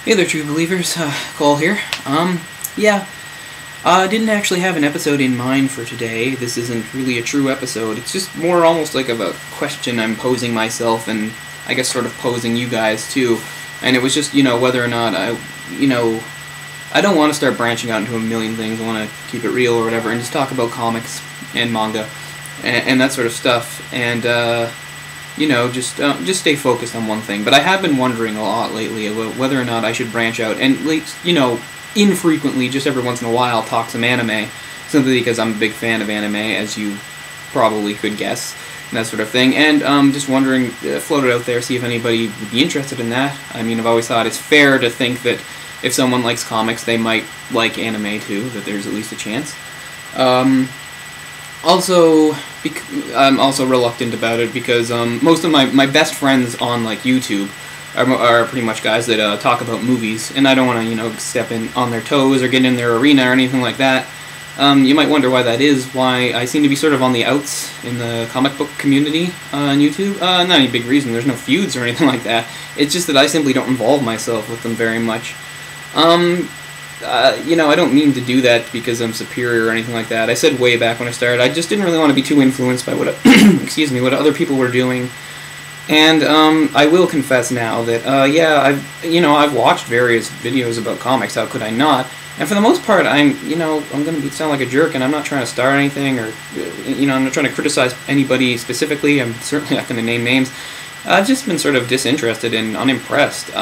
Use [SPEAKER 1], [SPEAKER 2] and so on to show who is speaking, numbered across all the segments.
[SPEAKER 1] Hey there, true believers. Cole here. Yeah, I didn't actually have an episode in mind for today. This isn't really a true episode. It's just more almost like of a question I'm posing myself, and I guess sort of posing you guys too. And it was just, whether or not I don't want to start branching out into a million things. I want to keep it real or whatever, and just talk about comics and manga and that sort of stuff. And just stay focused on one thing. But I have been wondering a lot lately about whether or not I should branch out and, infrequently, just every once in a while, talk some anime, simply because I'm a big fan of anime, as you probably could guess, and that sort of thing. And just wondering, float it out there, see if anybody would be interested in that. I mean, I've always thought it's fair to think that if someone likes comics, they might like anime too, that there's at least a chance. I'm also reluctant about it because most of my best friends on YouTube are pretty much guys that talk about movies, and I don't want to step in on their toes or get in their arena or anything like that. You might wonder why that is. Why I seem to be sort of on the outs in the comic book community on YouTube. Not any big reason. There's no feuds or anything like that. It's just that I simply don't involve myself with them very much. I don't mean to do that because I'm superior or anything like that. I said way back when I started, I just didn't really want to be too influenced by what what other people were doing. And I will confess now that I've watched various videos about comics. How could I not? And for the most part, I'm going to sound like a jerk, and I'm not trying to start anything, or I'm not trying to criticize anybody specifically. I'm certainly not going to name names. I've just been sort of disinterested and unimpressed.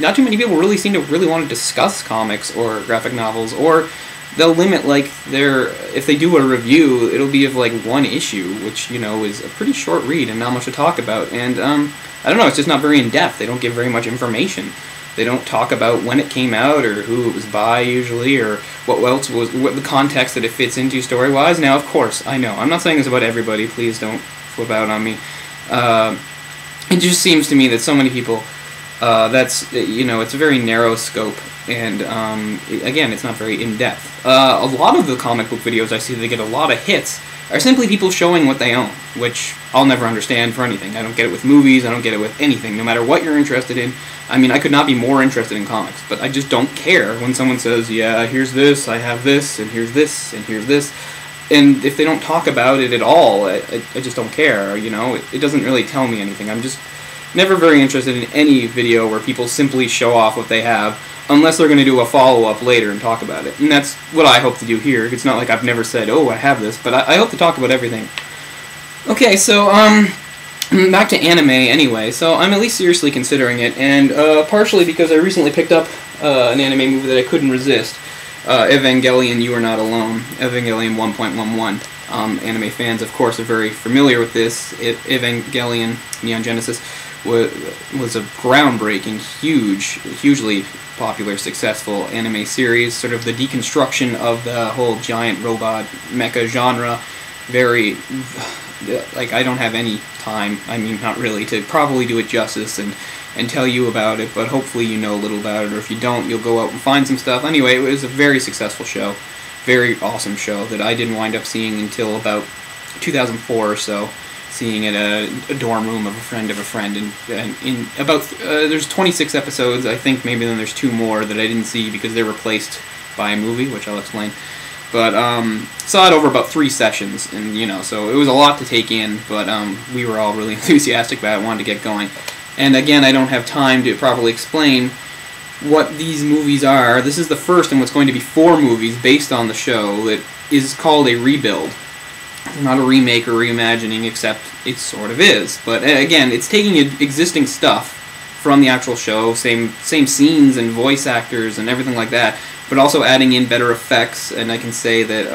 [SPEAKER 1] Not too many people really seem to really want to discuss comics or graphic novels, or they'll limit if they do a review, it'll be of one issue, which is a pretty short read and not much to talk about. And I don't know, it's just not very in depth. They don't give very much information. They don't talk about when it came out or who it was by usually, or what the context that it fits into story wise. Now, of course, I know I'm not saying this about everybody. Please don't flip out on me. It just seems to me that so many people. It's a very narrow scope, and again, it's not very in-depth. A lot of the comic book videos I see that get a lot of hits are simply people showing what they own, which I'll never understand for anything. I don't get it with movies, I don't get it with anything, no matter what you're interested in. I mean, I could not be more interested in comics, but I just don't care when someone says, yeah, here's this, I have this, and here's this, and here's this. And if they don't talk about it at all, I just don't care, it doesn't really tell me anything. I'm just never very interested in any video where people simply show off what they have, unless they're going to do a follow-up later and talk about it. And that's what I hope to do here. It's not like I've never said, oh, I have this, but I hope to talk about everything. Okay, so, back to anime anyway. So I'm at least seriously considering it, and partially because I recently picked up an anime movie that I couldn't resist. Evangelion, You Are Not Alone. Evangelion 1.11. Anime fans, of course, are very familiar with this. Evangelion, Neon Genesis, was a groundbreaking, hugely popular, successful anime series, sort of the deconstruction of the whole giant robot mecha genre. I don't have any time, I mean, not really, to probably do it justice and tell you about it, but hopefully you know a little about it, or if you don't, you'll go out and find some stuff. Anyway, it was a very successful show, very awesome show that I didn't wind up seeing until about 2004 or so. Seeing it at a dorm room of a friend, and in about there's 26 episodes. I think maybe then there's 2 more that I didn't see because they're replaced by a movie, which I'll explain. But saw it over about 3 sessions, and so it was a lot to take in. But we were all really enthusiastic about it, wanted to get going. And again, I don't have time to properly explain what these movies are. This is the first in what's going to be 4 movies based on the show that is called a rebuild. Not a remake or reimagining, except it sort of is. But again, it's taking existing stuff from the actual show, same scenes and voice actors and everything like that, but also adding in better effects. And I can say that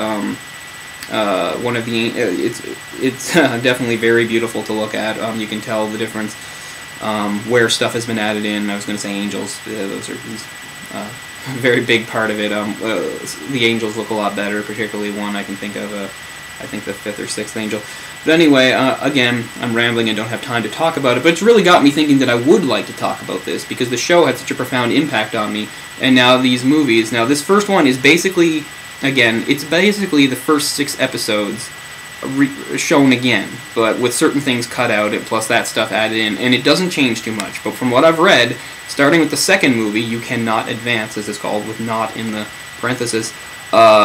[SPEAKER 1] it's definitely very beautiful to look at. You can tell the difference where stuff has been added in. I was going to say angels; those are a very big part of it. The angels look a lot better, particularly one I can think of. I think the 5th or 6th angel. But anyway, again, I'm rambling and don't have time to talk about it, but it's really got me thinking that I would like to talk about this, because the show had such a profound impact on me, and now these movies. Now, this first one is basically, again, it's basically the first 6 episodes shown again, but with certain things cut out, and plus that stuff added in, and it doesn't change too much. But from what I've read, starting with the second movie, You Cannot Advance, as it's called, with not in the parenthesis,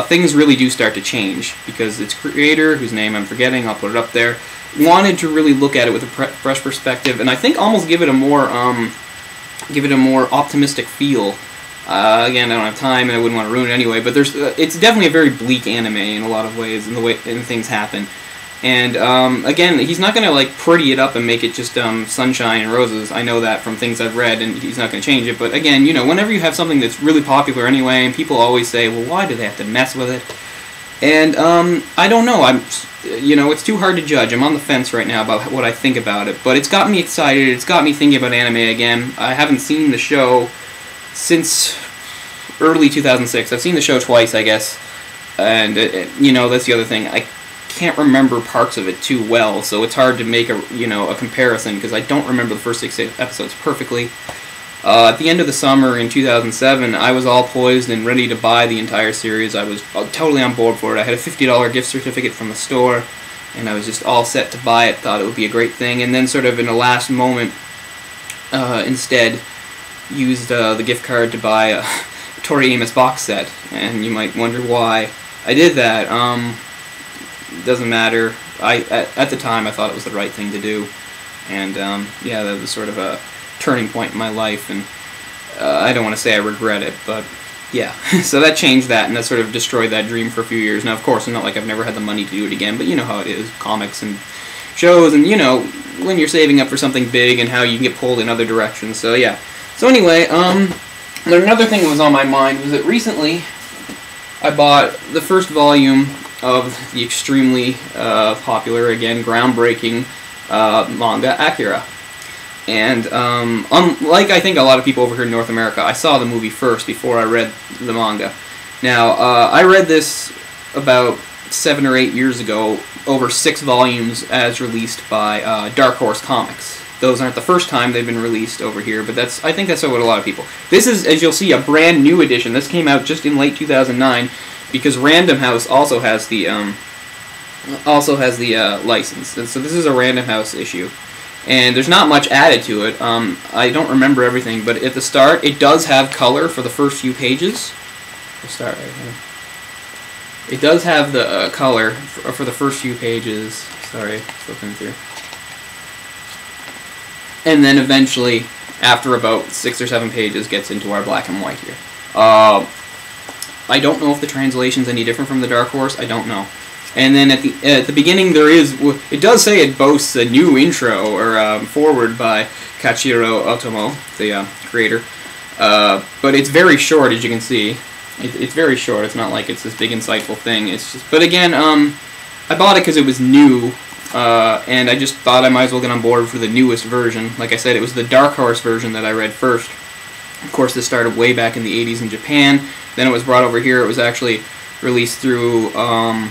[SPEAKER 1] things really do start to change, because its creator, whose name I'm forgetting, I'll put it up there, wanted to really look at it with a fresh perspective, and I think almost give it a more optimistic feel. Again, I don't have time, and I wouldn't want to ruin it anyway, but it's definitely a very bleak anime in a lot of ways, in the way things happen. And again, he's not going to like pretty it up and make it just sunshine and roses. I know that from things I've read, and he's not going to change it. But again, you know, whenever you have something that's really popular anyway, and people always say, well, why do they have to mess with it? And I don't know. You know, it's too hard to judge. I'm on the fence right now about what I think about it. But it's got me excited. It's got me thinking about anime again. I haven't seen the show since early 2006. I've seen the show twice, I guess. And you know, that's the other thing. I can't remember parts of it too well, so it's hard to make a comparison, because I don't remember the first 6 episodes perfectly. At the end of the summer in 2007, I was all poised and ready to buy the entire series. I was totally on board for it. I had a $50 gift certificate from the store, and I was just all set to buy it, thought it would be a great thing, and then sort of in a last moment, instead, used the gift card to buy a Tori Amos box set, and you might wonder why I did that. Doesn't matter. At the time, I thought it was the right thing to do, and yeah, that was sort of a turning point in my life, and I don't want to say I regret it, but yeah. So that changed that, and that sort of destroyed that dream for a few years. Now, of course, it's not like I've never had the money to do it again, but you know how it is, comics and shows, and you know, when you're saving up for something big and how you can get pulled in other directions, so yeah. So anyway, another thing that was on my mind was that recently I bought the first volume of the extremely popular, again, groundbreaking manga Akira. And unlike I think a lot of people over here in North America, I saw the movie first before I read the manga. Now, I read this about 7 or 8 years ago, over 6 volumes as released by Dark Horse Comics. Those aren't the first time they've been released over here, but I think that's what a lot of people. This is, as you'll see, a brand new edition. This came out just in late 2009. Because Random House also has the license, and so this is a Random House issue, and there's not much added to it. I don't remember everything, but at the start it does have color for the first few pages. We'll start right here. It does have the color for the first few pages. Sorry, flipping through, and then eventually, after about 6 or 7 pages, gets into our black and white here. I don't know if the translation's any different from the Dark Horse. I don't know. And then at the beginning it does say it boasts a new intro or forward by Kachiro Otomo, the creator. But it's very short, as you can see. It's very short. It's not like it's this big insightful thing. It's just. But again, I bought it because it was new, and I just thought I might as well get on board for the newest version. Like I said, it was the Dark Horse version that I read first. Of course, this started way back in the 80s in Japan. Then it was brought over here. It was actually released through a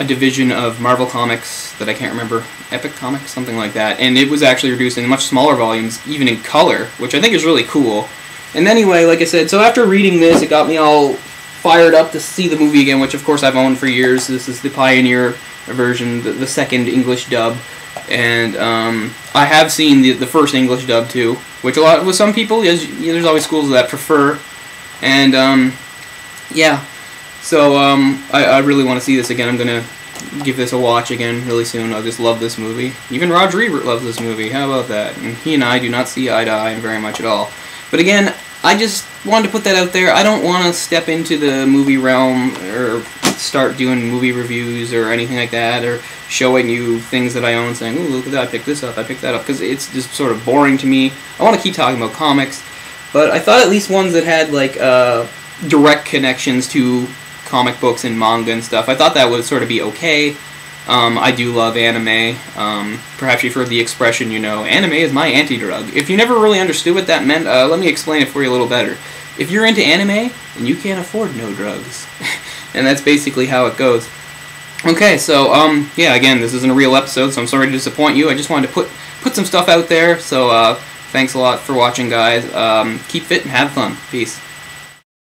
[SPEAKER 1] division of Marvel Comics that I can't remember, Epic Comics, something like that. And it was actually reduced in much smaller volumes, even in color, which I think is really cool. And anyway, like I said, so after reading this, it got me all fired up to see the movie again, which of course I've owned for years. This is the Pioneer version, the second English dub. And I have seen the first English dub too, which with some people, there's always schools that prefer. And yeah, so I really want to see this again. I'm gonna give this a watch again really soon. I just love this movie. Even Roger Ebert loves this movie. How about that? And he and I do not see eye to eye very much at all. But again, I just wanted to put that out there. I don't want to step into the movie realm or start doing movie reviews or anything like that, or showing you things that I own, saying, "Ooh, look at that! I picked this up. I picked that up," because it's just sort of boring to me. I want to keep talking about comics, but I thought at least ones that had like direct connections to comic books and manga and stuff. I thought that would sort of be okay. I do love anime. Perhaps you've heard the expression, anime is my anti-drug. If you never really understood what that meant, let me explain it for you a little better. If you're into anime, then you can't afford no drugs. And that's basically how it goes. Okay, so, yeah, again, this isn't a real episode, so I'm sorry to disappoint you. I just wanted to put some stuff out there, so thanks a lot for watching, guys. Keep fit and have fun. Peace.